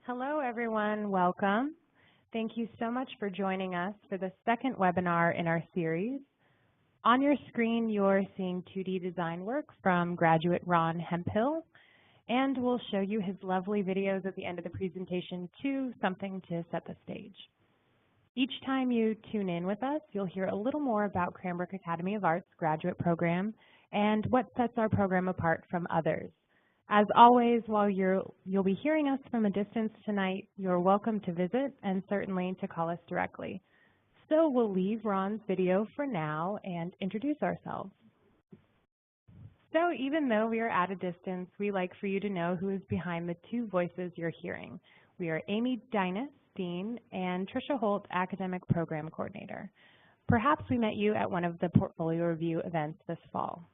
Hello, everyone. Welcome. Thank you so much for joining us for the second webinar in our series. On your screen, you're seeing 2D design work from graduate Ron Hemphill, and we'll show you his lovely videos at the end of the presentation too, something to set the stage. Each time you tune in with us, you'll hear a little more about Cranbrook Academy of Art's graduate program and what sets our program apart from others. As always, while you'll be hearing us from a distance tonight, you're welcome to visit and certainly to call us directly. So we'll leave Ron's video for now and introduce ourselves. So even though we are at a distance, we like for you to know who is behind the two voices you're hearing. We are Amy Deines, Dean, and Trisha Holt, Academic Program Coordinator. Perhaps we met you at one of the portfolio review events this fall.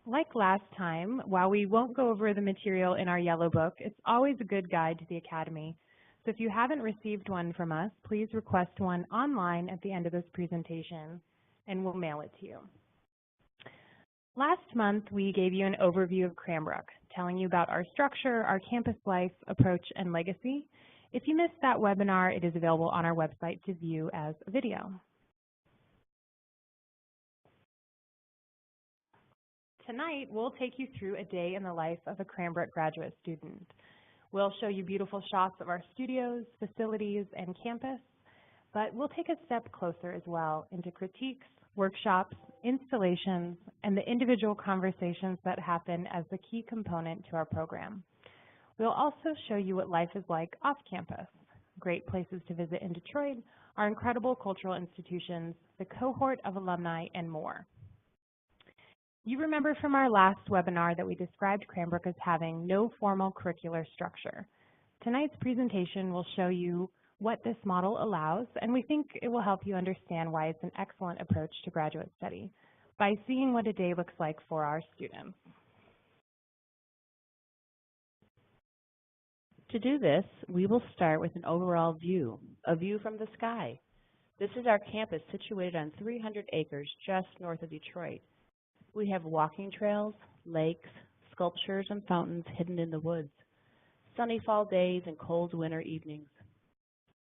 Like last time, while we won't go over the material in our yellow book, it's always a good guide to the Academy. So if you haven't received one from us, please request one online at the end of this presentation, and we'll mail it to you. Last month, we gave you an overview of Cranbrook, telling you about our structure, our campus life, approach, and legacy. If you missed that webinar, it is available on our website to view as a video. Tonight, we'll take you through a day in the life of a Cranbrook graduate student. We'll show you beautiful shots of our studios, facilities, and campus, but we'll take a step closer as well into critiques, workshops, installations, and the individual conversations that happen as the key component to our program. We'll also show you what life is like off campus, great places to visit in Detroit, our incredible cultural institutions, the cohort of alumni, and more. You remember from our last webinar that we described Cranbrook as having no formal curricular structure. Tonight's presentation will show you what this model allows, and we think it will help you understand why it's an excellent approach to graduate study by seeing what a day looks like for our students. To do this, we will start with an overall view, a view from the sky. This is our campus situated on 300 acres just north of Detroit. We have walking trails, lakes, sculptures, and fountains hidden in the woods, sunny fall days and cold winter evenings.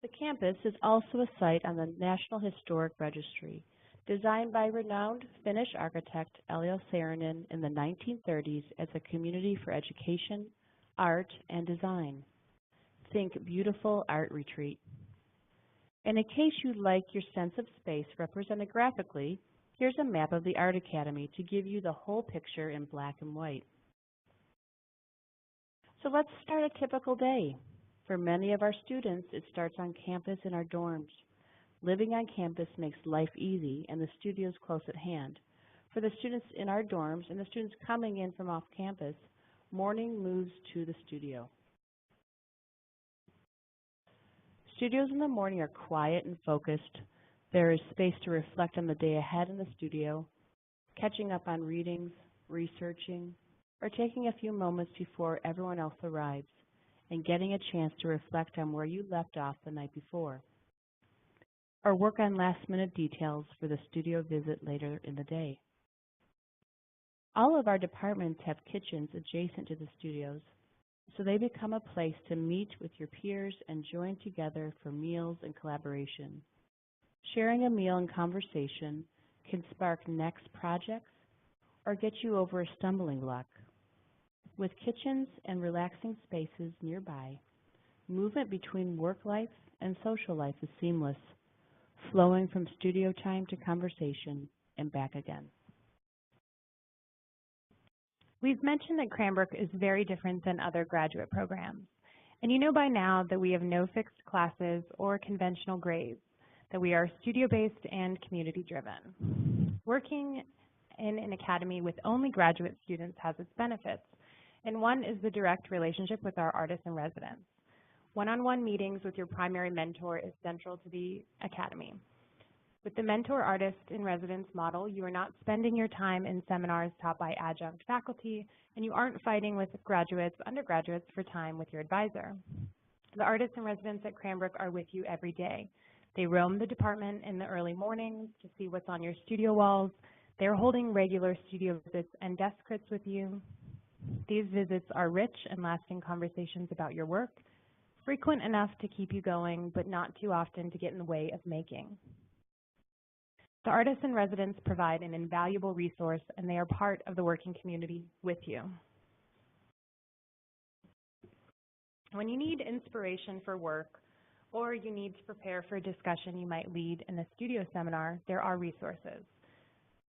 The campus is also a site on the National Historic Registry, designed by renowned Finnish architect Elio Saarinen in the 1930s as a community for education, art, and design. Think beautiful art retreat. And in case you'd like your sense of space represented graphically, here's a map of the Art Academy to give you the whole picture in black and white. So let's start a typical day. For many of our students, it starts on campus in our dorms. Living on campus makes life easy and the studio's close at hand. For the students in our dorms and the students coming in from off campus, morning moves to the studio. Studios in the morning are quiet and focused. There is space to reflect on the day ahead in the studio, catching up on readings, researching, or taking a few moments before everyone else arrives, and getting a chance to reflect on where you left off the night before, or work on last-minute details for the studio visit later in the day. All of our departments have kitchens adjacent to the studios, so they become a place to meet with your peers and join together for meals and collaboration. Sharing a meal and conversation can spark next projects or get you over a stumbling block. With kitchens and relaxing spaces nearby, movement between work life and social life is seamless, flowing from studio time to conversation and back again. We've mentioned that Cranbrook is very different than other graduate programs, and you know by now that we have no fixed classes or conventional grades, that we are studio-based and community-driven. Working in an academy with only graduate students has its benefits, and one is the direct relationship with our artists and residents. One-on-one meetings with your primary mentor is central to the academy. With the mentor artist in residence model, you are not spending your time in seminars taught by adjunct faculty, and you aren't fighting with graduates, undergraduates for time with your advisor. The artists and residents at Cranbrook are with you every day. They roam the department in the early mornings to see what's on your studio walls. They're holding regular studio visits and desk crits with you. These visits are rich and lasting conversations about your work, frequent enough to keep you going, but not too often to get in the way of making. The artists in residence provide an invaluable resource, and they are part of the working community with you. When you need inspiration for work, or you need to prepare for a discussion you might lead in a studio seminar, there are resources.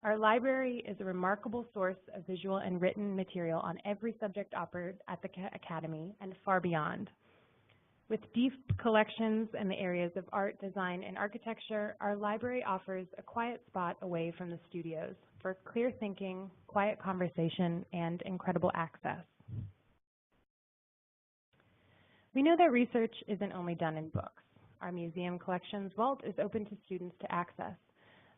Our library is a remarkable source of visual and written material on every subject offered at the Academy and far beyond. With deep collections in the areas of art, design, and architecture, our library offers a quiet spot away from the studios for clear thinking, quiet conversation, and incredible access. We know that research isn't only done in books. Our museum collections vault is open to students to access.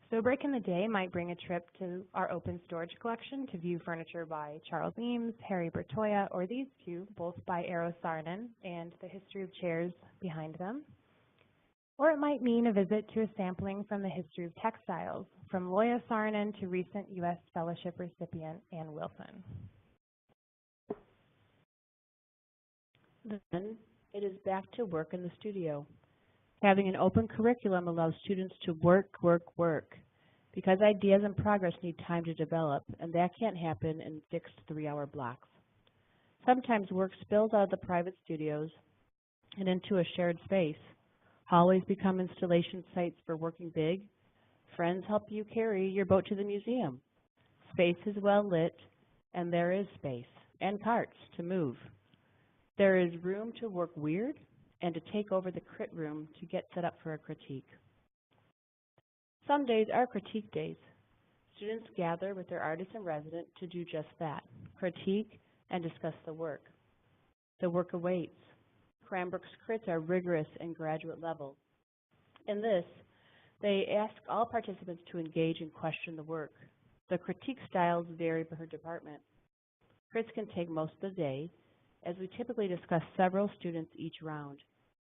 So a break in the day might bring a trip to our open storage collection to view furniture by Charles Eames, Harry Bertoia, or these two, both by Eero Saarinen, and the history of chairs behind them. Or it might mean a visit to a sampling from the history of textiles, from Loya Saarinen to recent U.S. Fellowship recipient Ann Wilson. Then it is back to work in the studio. Having an open curriculum allows students to work, because ideas and progress need time to develop, and that can't happen in fixed 3-hour blocks. Sometimes work spills out of the private studios and into a shared space. Hallways become installation sites for working big. Friends help you carry your boat to the museum. Space is well lit, and there is space, and carts to move. There is room to work weird, and to take over the crit room to get set up for a critique. Some days are critique days. Students gather with their artist in residence to do just that, critique and discuss the work. The work awaits. Cranbrook's crits are rigorous and graduate level. In this, they ask all participants to engage and question the work. The critique styles vary per department. Crits can take most of the day, as we typically discuss several students each round.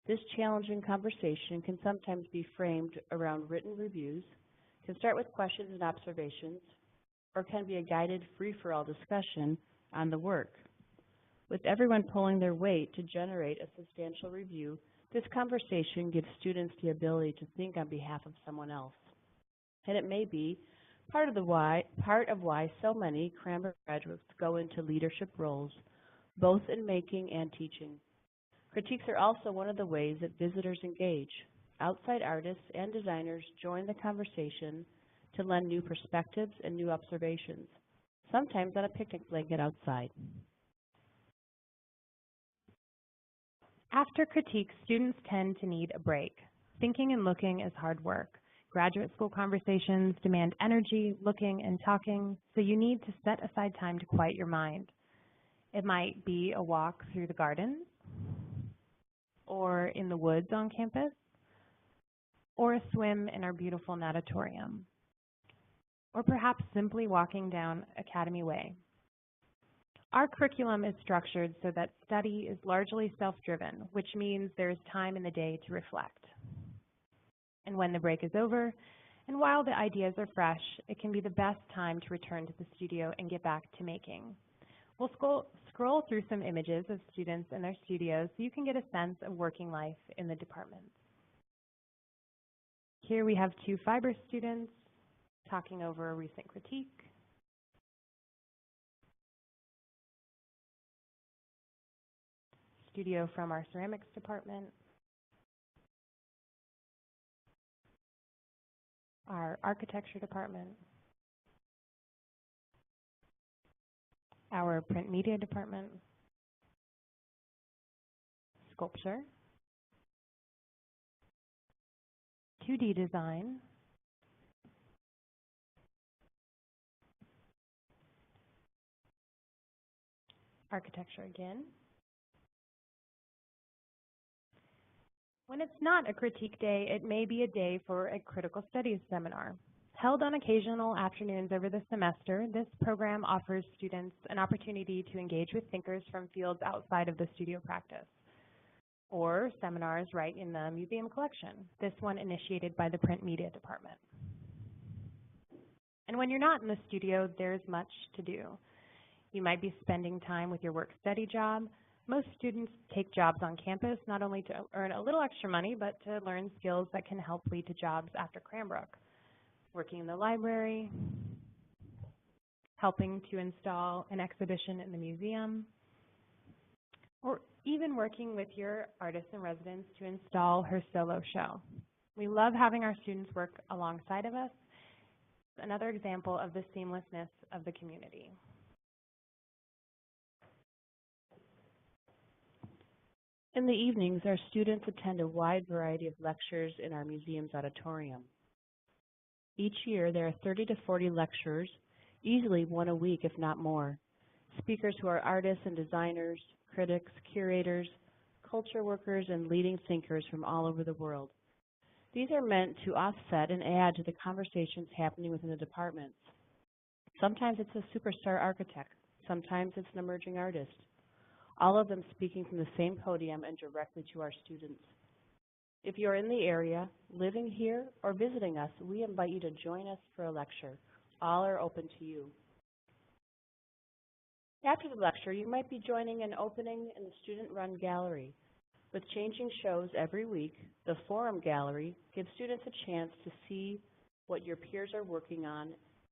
This challenging conversation can sometimes be framed around written reviews, can start with questions and observations, or can be a guided free-for-all discussion on the work. With everyone pulling their weight to generate a substantial review, this conversation gives students the ability to think on behalf of someone else. And it may be part of why so many Cranbrook graduates go into leadership roles, both in making and teaching. Critiques are also one of the ways that visitors engage. Outside artists and designers join the conversation to lend new perspectives and new observations, sometimes on a picnic blanket outside. After critique, students tend to need a break. Thinking and looking is hard work. Graduate school conversations demand energy, looking and talking, so you need to set aside time to quiet your mind. It might be a walk through the gardens, or in the woods on campus, or a swim in our beautiful natatorium, or perhaps simply walking down Academy Way. Our curriculum is structured so that study is largely self-driven, which means there is time in the day to reflect. And when the break is over, and while the ideas are fresh, it can be the best time to return to the studio and get back to making. We'll scroll through some images of students in their studios so you can get a sense of working life in the departments. Here we have 2 fiber students talking over a recent critique. Studio from our ceramics department. Our architecture department. Our print media department. Sculpture. 2D design. Architecture again. When it's not a critique day, it may be a day for a critical studies seminar. Held on occasional afternoons over the semester, this program offers students an opportunity to engage with thinkers from fields outside of the studio practice, or seminars right in the museum collection, this one initiated by the print media department. And when you're not in the studio, there's much to do. You might be spending time with your work-study job. Most students take jobs on campus not only to earn a little extra money, but to learn skills that can help lead to jobs after Cranbrook. Working in the library, helping to install an exhibition in the museum, or even working with your artist in residence to install her solo show. We love having our students work alongside of us. Another example of the seamlessness of the community. In the evenings, our students attend a wide variety of lectures in our museum's auditorium. Each year, there are 30 to 40 lecturers, easily one a week, if not more. Speakers who are artists and designers, critics, curators, culture workers, and leading thinkers from all over the world. These are meant to offset and add to the conversations happening within the departments. Sometimes it's a superstar architect. Sometimes it's an emerging artist. All of them speaking from the same podium and directly to our students. If you're in the area, living here, or visiting us, we invite you to join us for a lecture. All are open to you. After the lecture, you might be joining an opening in the student-run gallery. With changing shows every week, the Forum Gallery gives students a chance to see what your peers are working on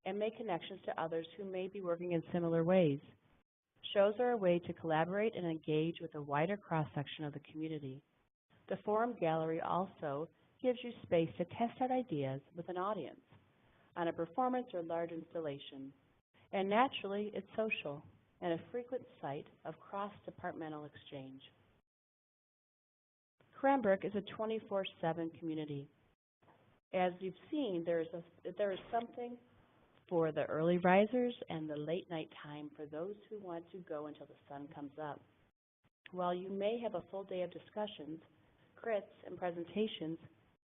and make connections to others who may be working in similar ways. Shows are a way to collaborate and engage with a wider cross-section of the community. The Forum Gallery also gives you space to test out ideas with an audience on a performance or large installation. And naturally, it's social and a frequent site of cross-departmental exchange. Cranbrook is a 24/7 community. As you've seen, there is something for the early risers and the late night time for those who want to go until the sun comes up. While you may have a full day of discussions, crits, and presentations,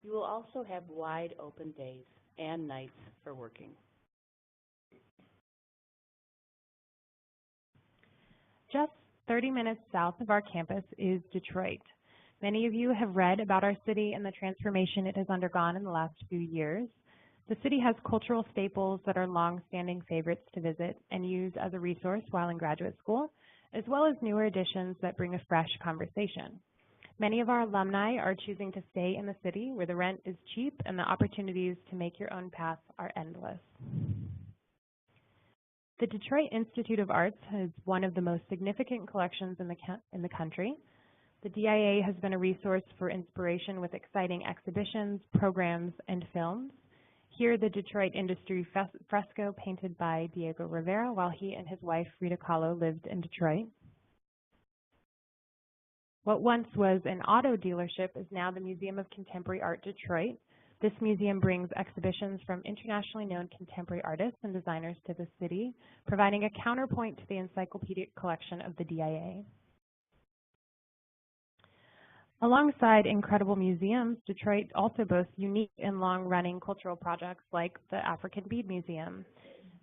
you will also have wide open days and nights for working. Just 30 minutes south of our campus is Detroit. Many of you have read about our city and the transformation it has undergone in the last few years. The city has cultural staples that are long-standing favorites to visit and use as a resource while in graduate school, as well as newer additions that bring a fresh conversation. Many of our alumni are choosing to stay in the city where the rent is cheap and the opportunities to make your own path are endless. The Detroit Institute of Arts has one of the most significant collections in the country. The DIA has been a resource for inspiration with exciting exhibitions, programs, and films. Here, the Detroit Industry fresco painted by Diego Rivera while he and his wife, Rita Kahlo, lived in Detroit. What once was an auto dealership is now the Museum of Contemporary Art Detroit. This museum brings exhibitions from internationally known contemporary artists and designers to the city, providing a counterpoint to the encyclopedic collection of the DIA. Alongside incredible museums, Detroit also boasts unique and long-running cultural projects like the African Bead Museum,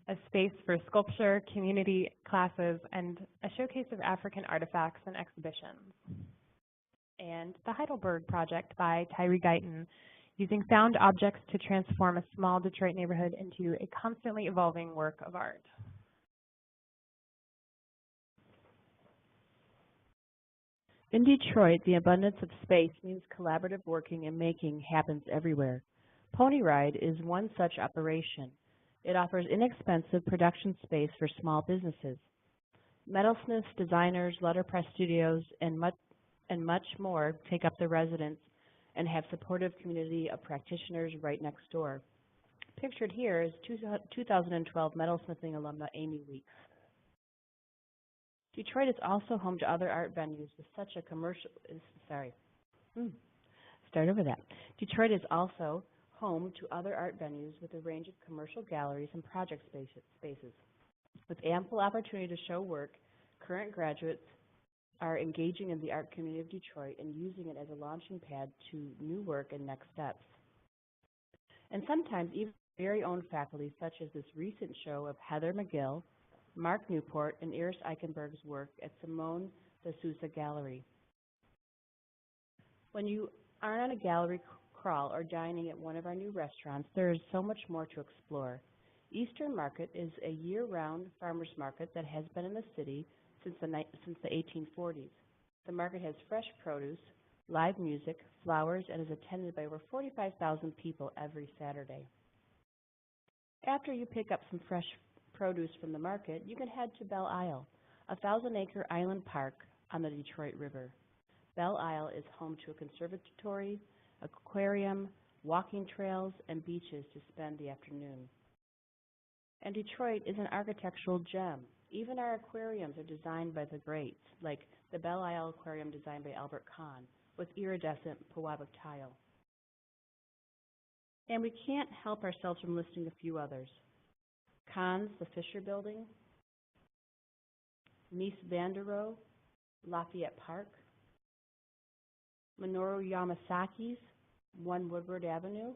a space for sculpture, community classes, and a showcase of African artifacts and exhibitions. And the Heidelberg Project by Tyree Guyton, using found objects to transform a small Detroit neighborhood into a constantly evolving work of art. In Detroit, the abundance of space means collaborative working and making happens everywhere. Pony Ride is one such operation. It offers inexpensive production space for small businesses. Metalsmiths, designers, letterpress studios, and much more take up the residence and have supportive community of practitioners right next door. Pictured here is 2012 metalsmithing alumna Amy Weeks. Detroit is also home to other art venues with such a Detroit is also home to other art venues with a range of commercial galleries and project spaces. With ample opportunity to show work, current graduates are engaging in the art community of Detroit and using it as a launching pad to new work and next steps. And sometimes even very own faculty, such as this recent show of Heather McGill, Mark Newport, and Iris Eichenberg's work at Simone de Sousa Gallery. When you are on a gallery crawl or dining at one of our new restaurants, there is so much more to explore. Eastern Market is a year-round farmers market that has been in the city since the 1840s. The market has fresh produce, live music, flowers, and is attended by over 45,000 people every Saturday. After you pick up some fresh produce from the market, you can head to Belle Isle, a 1,000-acre island park on the Detroit River. Belle Isle is home to a conservatory, aquarium, walking trails, and beaches to spend the afternoon. And Detroit is an architectural gem. Even our aquariums are designed by the greats, like the Belle Isle Aquarium designed by Albert Kahn, with iridescent Pewabic tile. And we can't help ourselves from listing a few others. Kahn's The Fisher Building, Mies van der Rohe, Lafayette Park, Minoru Yamasaki's 1 Woodward Avenue,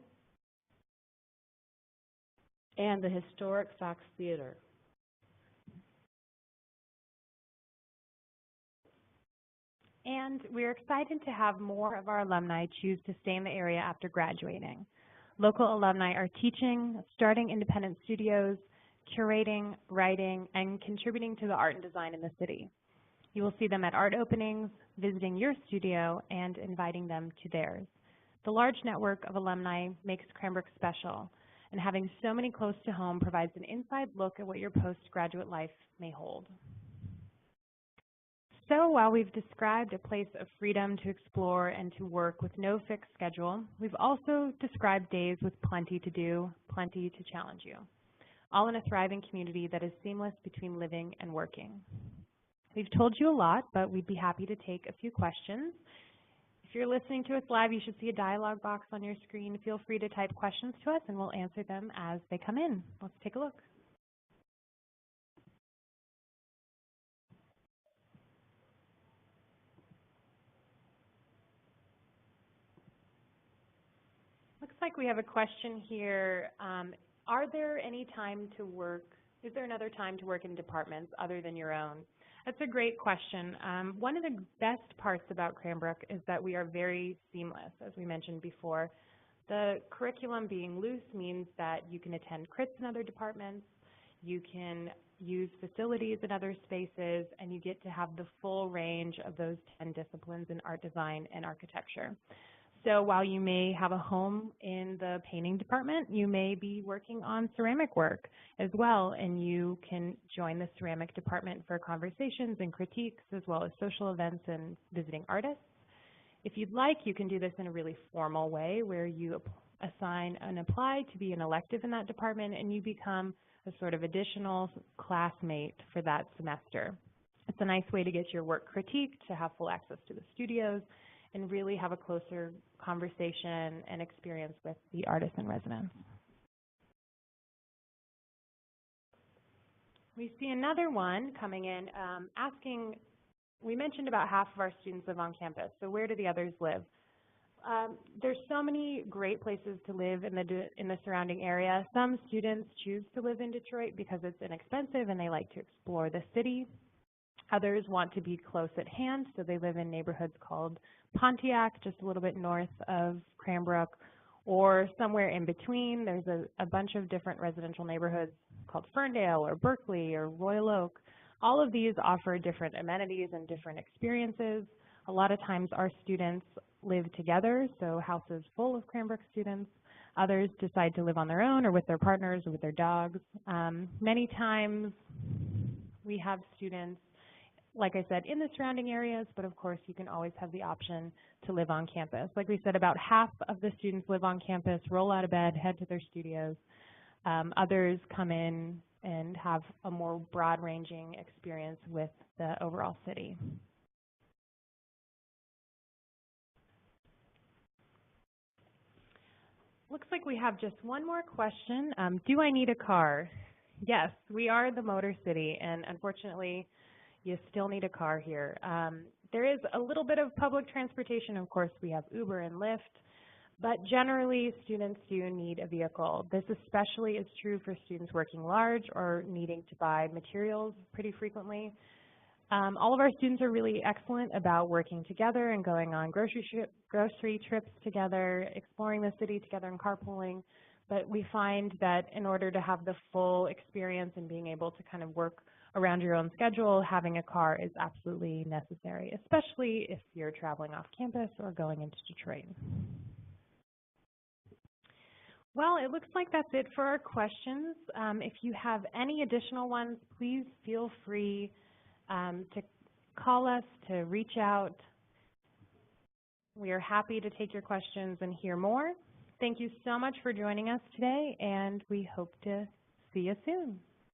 and the historic Fox Theater. And we're excited to have more of our alumni choose to stay in the area after graduating. Local alumni are teaching, starting independent studios, curating, writing, and contributing to the art and design in the city. You will see them at art openings, visiting your studio, and inviting them to theirs. The large network of alumni makes Cranbrook special, and having so many close to home provides an inside look at what your postgraduate life may hold. So while we've described a place of freedom to explore and to work with no fixed schedule, we've also described days with plenty to do, plenty to challenge you, all in a thriving community that is seamless between living and working. We've told you a lot, but we'd be happy to take a few questions. If you're listening to us live, you should see a dialog box on your screen. Feel free to type questions to us, and we'll answer them as they come in. Let's take a look. Looks like we have a question here. Are there any time to work, is there another time to work in departments other than your own? That's a great question. One of the best parts about Cranbrook is that we are very seamless, as we mentioned before. The curriculum being loose means that you can attend crits in other departments, you can use facilities in other spaces, and you get to have the full range of those 10 disciplines in art design and architecture. So while you may have a home in the painting department, you may be working on ceramic work as well, and you can join the ceramic department for conversations and critiques, as well as social events and visiting artists. If you'd like, you can do this in a really formal way where you assign and apply to be an elective in that department, and you become a sort of additional classmate for that semester. It's a nice way to get your work critiqued, to have full access to the studios, and really have a closer conversation and experience with the artists in residence. We see another one coming in asking, we mentioned about half of our students live on campus, so where do the others live? There's so many great places to live in the surrounding area. Some students choose to live in Detroit because it's inexpensive and they like to explore the city. Others want to be close at hand, so they live in neighborhoods called Pontiac, just a little bit north of Cranbrook, or somewhere in between. There's a bunch of different residential neighborhoods called Ferndale or Berkeley or Royal Oak. All of these offer different amenities and different experiences. A lot of times our students live together, so houses full of Cranbrook students. Others decide to live on their own or with their partners or with their dogs. Many times we have students, like I said, in the surrounding areas, but of course you can always have the option to live on campus. Like we said, about half of the students live on campus, roll out of bed, head to their studios. Others come in and have a more broad-ranging experience with the overall city. Looks like we have just one more question. Do I need a car? Yes, we are the Motor City, and unfortunately, you still need a car here. There is a little bit of public transportation. Of course, we have Uber and Lyft, but generally, students do need a vehicle. This especially is true for students working large or needing to buy materials pretty frequently. All of our students are really excellent about working together and going on grocery trips together, exploring the city together and carpooling. But we find that in order to have the full experience and being able to kind of work around your own schedule, having a car is absolutely necessary, especially if you're traveling off campus or going into Detroit. Well, it looks like that's it for our questions. If you have any additional ones, please feel free to call us, to reach out. We are happy to take your questions and hear more. Thank you so much for joining us today, and we hope to see you soon.